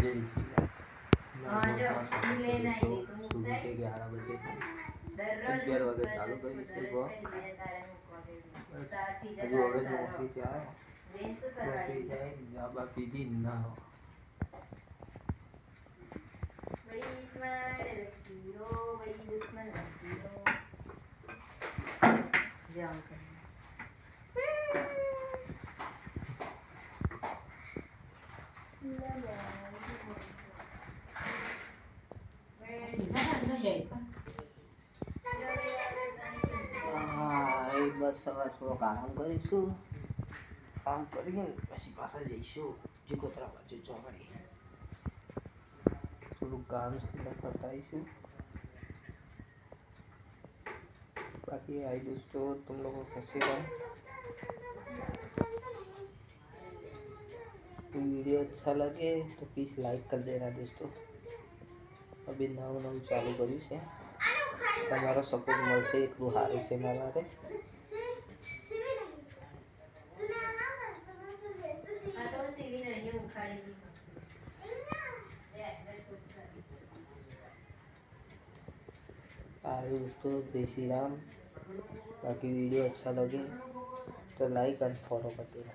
जय श्री राम। शुरू के 11 बजे 11 वागे चालू करी છે બસ હજુ હવે નોકરી છે આવ્યો નોકરી જાય જાબા પીધી ના बड़ी स्मार्ट हीरो बड़ी दुश्मन हीरो जाओ બસ સવાર થોડોક આરામ કરીશું કામ કરીને પછી પાછા જઈશું જીકોતરા બાજુ ચોકડી થોડું કામ बताइए। बाकी आई दोस्तों तुम लोगों कैसे हो। तो वीडियो अच्छा लगे तो प्लीज़ लाइक कर देना दोस्तों। अभी नવું નવું ચાલુ કર્યું છે તમારો સપોર્ટ મળશે એટલું સારું છે મારા માટે। दोस्तों जय श्री राम। बाकी वीडियो अच्छा लगे तो लाइक और फॉलो कर देना।